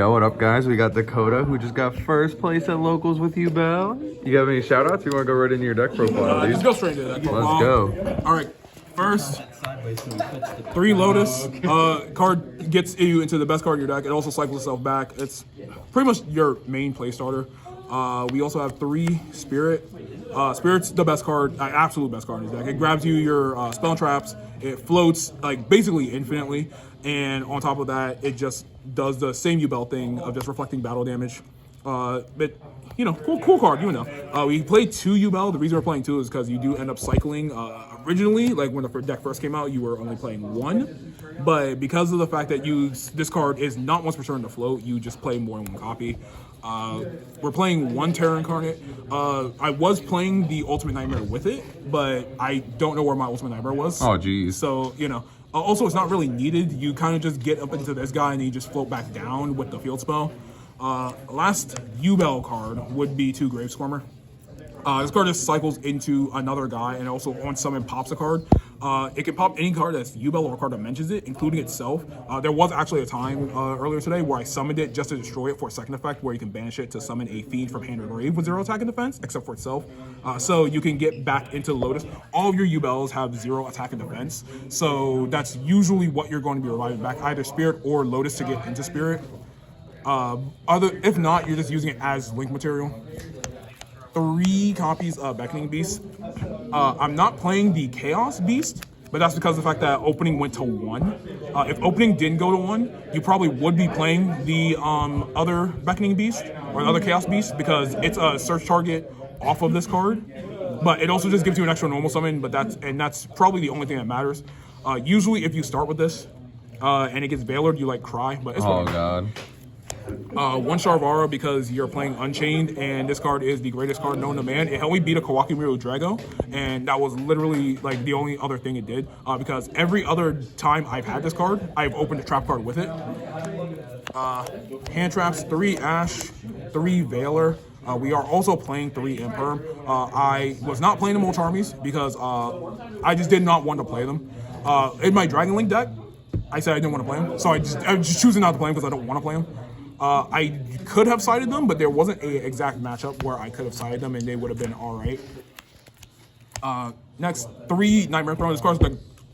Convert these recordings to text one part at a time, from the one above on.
Yo, what up, guys? We got Dakota, who just got first place at locals with Yubel. You have any shout-outs? You want to go right into your deck profile, dude? Just go straight into that. Let's go. All right. First, 3 Lotus. Card gets you into the best card in your deck. It also cycles itself back. It's pretty much your main play starter. We also have 3 Spirit. Spirit's the best card, absolute best card in his deck. It grabs you your spell traps. It floats like basically infinitely, and on top of that, it just does the same Yubel thing of just reflecting battle damage. But you know, cool card, you know. We played 2 Yubel. The reason we're playing 2 is because you do end up cycling. Originally, like when the deck first came out, you were only playing 1, but because of the fact that this card is not once per turn to float, you just play more than 1 copy. We're playing 1 Terror Incarnate. I was playing the Ultimate Nightmare with it, but I don't know where my Ultimate Nightmare was. Oh, geez. So, you know, also it's not really needed. You kind of just get up into this guy and then you just float back down with the field spell. Last Yubel card would be 2 Grave Squirmer. This card just cycles into another guy and also on summon pops a card. It can pop any card that's Yubel or a card that mentions it, including itself. There was actually a time earlier today where I summoned it just to destroy it for a second effect, where you can banish it to summon a fiend from hand or grave with 0 attack and defense, except for itself. So you can get back into Lotus. All of your Yubels have 0 attack and defense, so that's usually what you're going to be reviving back, either Spirit or Lotus to get into Spirit. If not, you're just using it as link material. 3 copies of Beckoning Beast. I'm not playing the Chaos Beast, but that's because of the fact that opening went to 1. If opening didn't go to 1, you probably would be playing the other Beckoning Beast or the other Chaos Beast, because it's a search target off of this card. But it also just gives you an extra normal summon, but that's probably the only thing that matters. Usually if you start with this and it gets Veilered, you like cry, but it's Oh, God. 1 Sharvara because you're playing Unchained, and this card is the greatest card known to man. It helped me beat a Kawaki Miru Drago, and that was literally like the only other thing it did, because every other time I've had this card, I've opened a trap card with it. Hand traps, 3 Ash, 3 Veiler. We are also playing 3 Imperm. I was not playing the Molcharmies because I just did not want to play them. In my Dragon Link deck, I said I didn't want to play them, so I'm just choosing not to play them because I don't want to play them. I could have sided them, but there wasn't an exact matchup where I could have sided them and they would have been all right. Next, 3 Nightmare Throne. This card's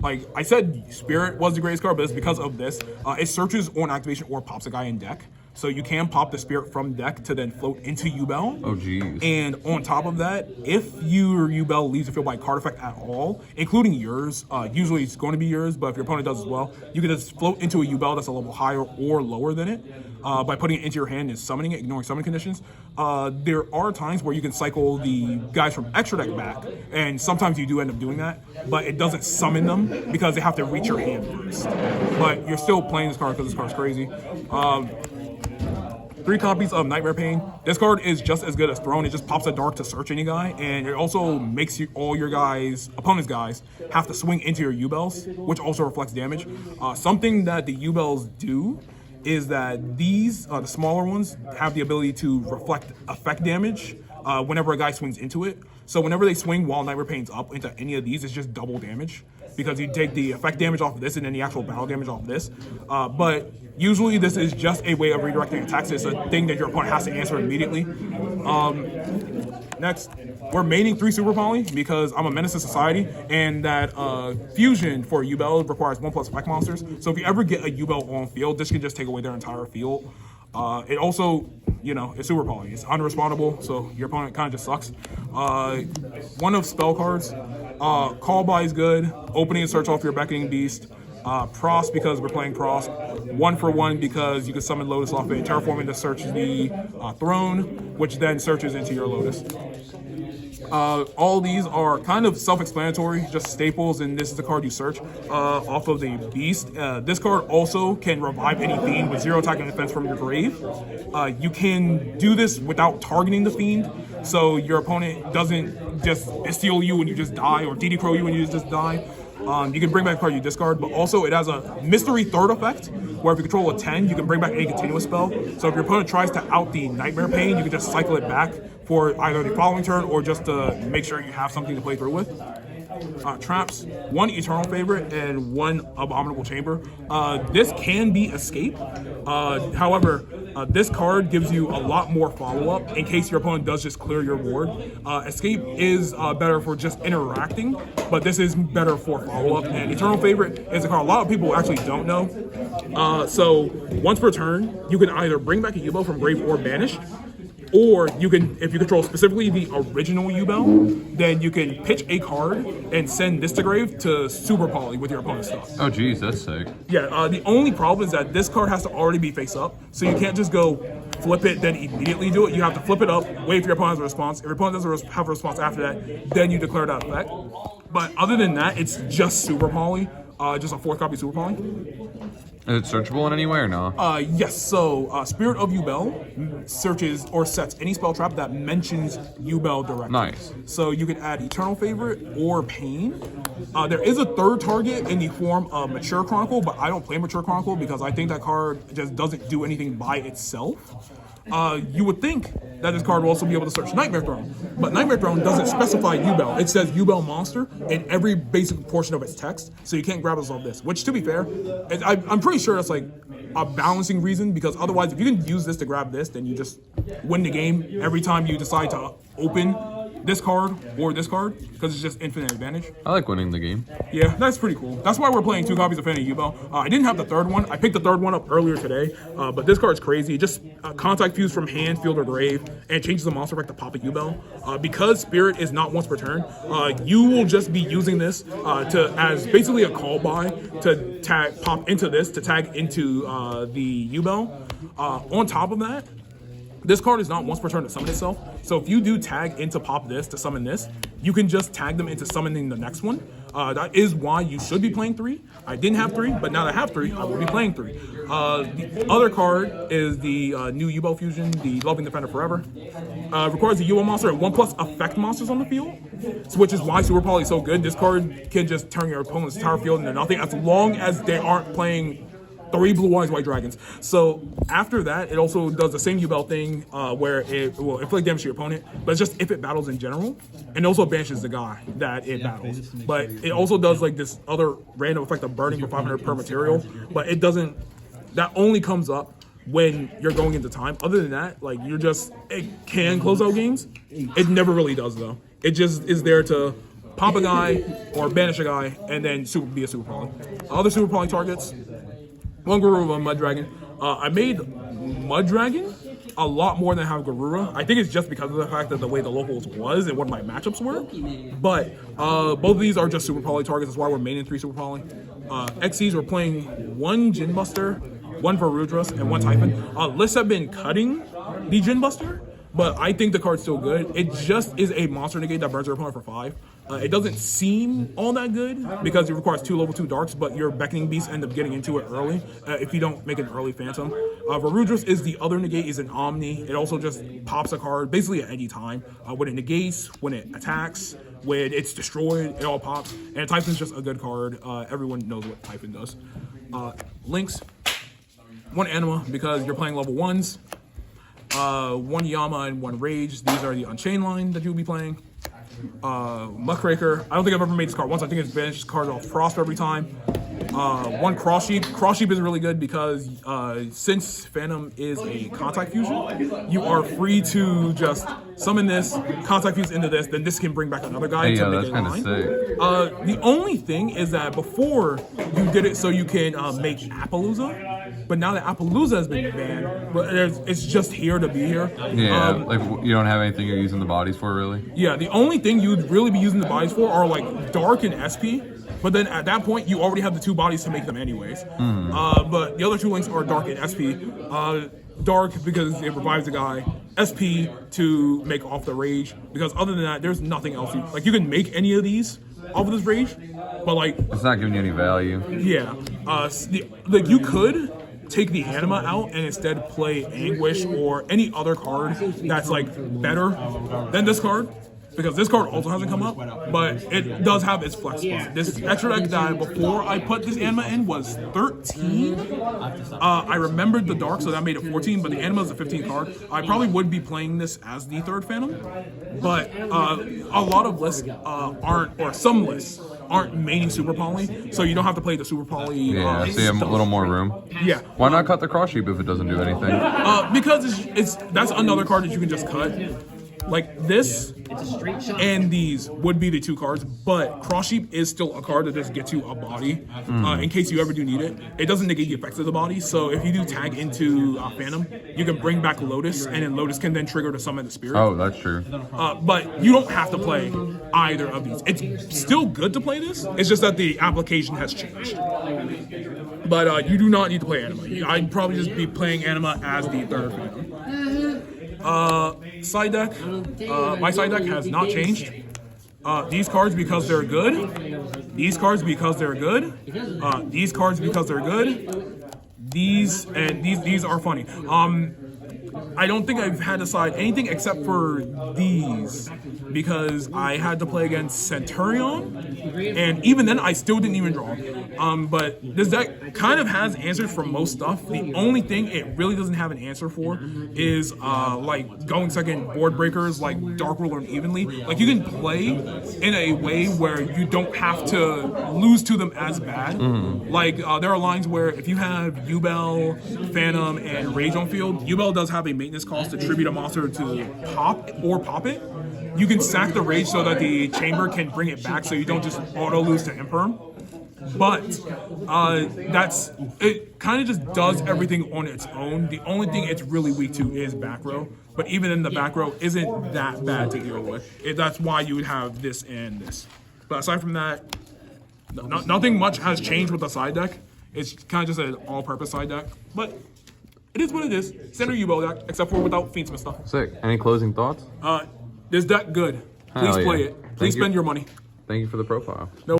like I said, Spirit was the greatest card, but it's because of this. It searches on activation or pops a guy in deck. So you can pop the Spirit from deck to then float into Yubel. Oh, geez. And on top of that, if your Yubel leaves the field by card effect at all, including yours, usually it's going to be yours, but if your opponent does as well, you can just float into a Yubel that's a level higher or lower than it by putting it into your hand and summoning it, ignoring summon conditions. There are times where you can cycle the guys from extra deck back, and sometimes you do end up doing that, but it doesn't summon them because they have to reach your hand first. But you're still playing this card because this card's crazy. 3 copies of Nightmare Pain. This card is just as good as Throne. It just pops a dark to search any guy, and it also makes all your opponent's guys, have to swing into your Yubels, which also reflects damage. Something that the Yubels do is that these, the smaller ones, have the ability to reflect effect damage whenever a guy swings into it. So whenever they swing while Nightmare Pain's up into any of these, it's just double damage, because you take the effect damage off of this and then the actual battle damage off of this. But usually this is just a way of redirecting attacks. It's a thing that your opponent has to answer immediately. Next, we're maining 3 Super Poly because I'm a menace to society, and that fusion for Yubel requires 1+ effect monsters. So if you ever get a Yubel on field, this can just take away their entire field. It also, you know, it's Super Poly. It's unrespondable, so your opponent kind of just sucks. 1 of spell cards. Call by is good. Opening and search off your Beckoning Beast. Pross because we're playing Pross. 1 for 1 because you can summon Lotus off it. Terraforming to search the Throne, which then searches into your Lotus. All these are kind of self-explanatory, just staples, and this is the card you search off of the Beast. This card also can revive any Fiend with 0 attack and defense from your grave. You can do this without targeting the Fiend, so your opponent doesn't just steal you when you just die, or DD Crow you when you just die. You can bring back a card you discard, but also it has a mystery third effect, where if you control a 10, you can bring back any continuous spell. So if your opponent tries to out the Nightmare Pain, you can just cycle it back for either the following turn or just to make sure you have something to play through with. Traps, 1 Eternal Favorite and 1 Abominable Chamber. This can be Escape. However, This card gives you a lot more follow-up in case your opponent does just clear your board. Escape is better for just interacting, but this is better for follow-up. And Eternal Favorite is a card a lot of people actually don't know. So once per turn, you can either bring back a Yubel from grave or banished, or you can, if you control specifically the original Yubel, then you can pitch a card and send this to grave to Super Poly with your opponent's stuff. Oh, geez, that's sick. Yeah, the only problem is that this card has to already be face up, so you can't just go flip it, then immediately do it. You have to flip it up, wait for your opponent has a response. If your opponent doesn't have a response after that, then you declare that effect. But other than that, it's just Super Poly, just a 4th copy Super Poly. Is it searchable in any way or no? Yes, so Spirit of Yubel searches or sets any spell trap that mentions Yubel directly. Nice. So you can add Eternal Favorite or Pain. There is a third target in the form of Mature Chronicle, but I don't play Mature Chronicle because I think that card just doesn't do anything by itself. You would think that this card will also be able to search Nightmare Throne, but Nightmare Throne doesn't specify Yubel. It says Yubel monster in every basic portion of its text, so you can't grab us off this, which to be fair, I'm pretty sure that's like a balancing reason, because otherwise if you can use this to grab this, then you just win the game every time you decide to open this card or this card, because it's just infinite advantage. I like winning the game. Yeah, that's pretty cool. That's why we're playing 2 copies of Fan of Yubel. I didn't have the third one. I picked the third one up earlier today, but this card's crazy. It just contact fuse from hand, field, or grave, and it changes the monster back to pop a Yubel. Because Spirit is not once per turn, you will just be using this as basically a call by to pop into this, to tag into the Yubel. On top of that, this card is not once per turn to summon itself. So if you do tag into pop this to summon this, you can just tag them into summoning the next one. That is why you should be playing 3. I didn't have 3, but now that I have 3, I will be playing 3. The other card is the new Yubel fusion, the Loving Defender Forever. Requires a Yubel monster at 1+ effect monsters on the field, which is why Super Poly is so good. This card can just turn your opponent's entire field into nothing as long as they aren't playing 3 blue eyes white dragons. So after that, it also does the same Yubel thing where it will inflict damage to your opponent, but it's just if it battles in general, and also banishes the guy that it battles. But it also does like this other random effect of burning for 500 per material, but it doesn't. That only comes up when you're going into time. Other than that, like it can close out games. It never really does though. It just is there to pop a guy or banish a guy, and then be a Super Poly. Other Super Poly targets. 1 Garura, Mud Dragon. I made Mud Dragon a lot more than I have Garura. I think it's just because of the fact that the way the locals was and what my matchups were. But both of these are just Super Poly targets. That's why we're maining 3 Super Poly. XCs, we're playing 1 Djinn Buster, 1 Varudras, and 1 Typhon. Lists have been cutting the Djinn Buster, but I think the card's still good. It just is a monster negate that burns your opponent for 5. It doesn't seem all that good because it requires 2 level 2 darks, but your Beckoning Beasts end up getting into it early if you don't make an early Phantom. Varudras is the other negate, is an Omni. It also just pops a card basically at any time. When it negates, when it attacks, when it's destroyed, it all pops. And Typhon's just a good card. Everyone knows what Typhon does. Links, 1 Anima because you're playing level 1s. 1 Yama and 1 Rage. These are the Unchained line that you'll be playing. Muckraker. I don't think I've ever made this card once. I think it's banished card off Frost every time. 1 Cross Sheep. Cross Sheep is really good because since Phantom is a contact fusion, you are free to just summon this, contact fuse into this, then this can bring back another guy to make a line. Sick. The only thing is that before you did it so you can make Appaloosa, but now that Appaloosa has been banned, it's just here to be here. Yeah, like you don't have anything you're using the bodies for, really? Yeah, the only thing you'd really be using the bodies for are like Dark and SP, but then at that point, you already have the 2 bodies to make them anyways. But the other 2 links are Dark and SP. Dark because it revives the guy. SP to make off the Rage, because other than that, there's nothing else. You can make any of these off of this Rage, but like... It's not giving you any value. Yeah. Like you could take the Anima out and instead play Anguish or any other card that's like better than this card, because this card also hasn't come up, but it does have its flex spot. This extra deck that before I put this Anima in was 13. I remembered the Dark, so that made it 14, but the Anima is a 15 card. I probably would be playing this as the 3rd Phantom, but a lot of lists aren't, or some lists aren't maining super poly, so you don't have to play the super poly. Yeah, so you have a little more room. Yeah. Why not cut the cross sheep if it doesn't do anything? Because that's another card that you can just cut. Like this and these would be the two cards, but Cross Sheep is still a card that just gets you a body in case you ever do need it. It doesn't negate the effects of the body, so if you do tag into Phantom, you can bring back Lotus, and then Lotus can then trigger to summon the spirit. Oh, that's true. But you don't have to play either of these. It's still good to play this, it's just that the application has changed. But you do not need to play Anima. I'd probably just be playing Anima as the third Phantom. Side deck. My side deck has not changed. These cards because they're good. These cards because they're good. These cards because they're good. These are funny. I don't think I've had to side anything except for these because I had to play against Centurion, and even then I still didn't even draw. But this deck kind of has answers for most stuff. The only thing it really doesn't have an answer for is like going second board breakers like Dark Ruler and Evenly. Like you can play in a way where you don't have to lose to them as bad. Like there are lines where if you have Yubel, Phantom, and Rage on field, Yubel does have a maintenance cost to tribute a monster to pop it. You can sack the Rage so that the Chamber can bring it back so you don't just auto lose to Imperm. But it kind of just does everything on its own. The only thing it's really weak to is back row. But even in the back row isn't that bad to deal with. That's why you would have this and this. But aside from that, nothing much has changed with the side deck. It's kind of just an all-purpose side deck. But it is what it is. Standard Yubel deck, except for without Fiendsmith stuff. Sick. Any closing thoughts? This deck good. Please play it. Please spend your money. Thank you for the profile. No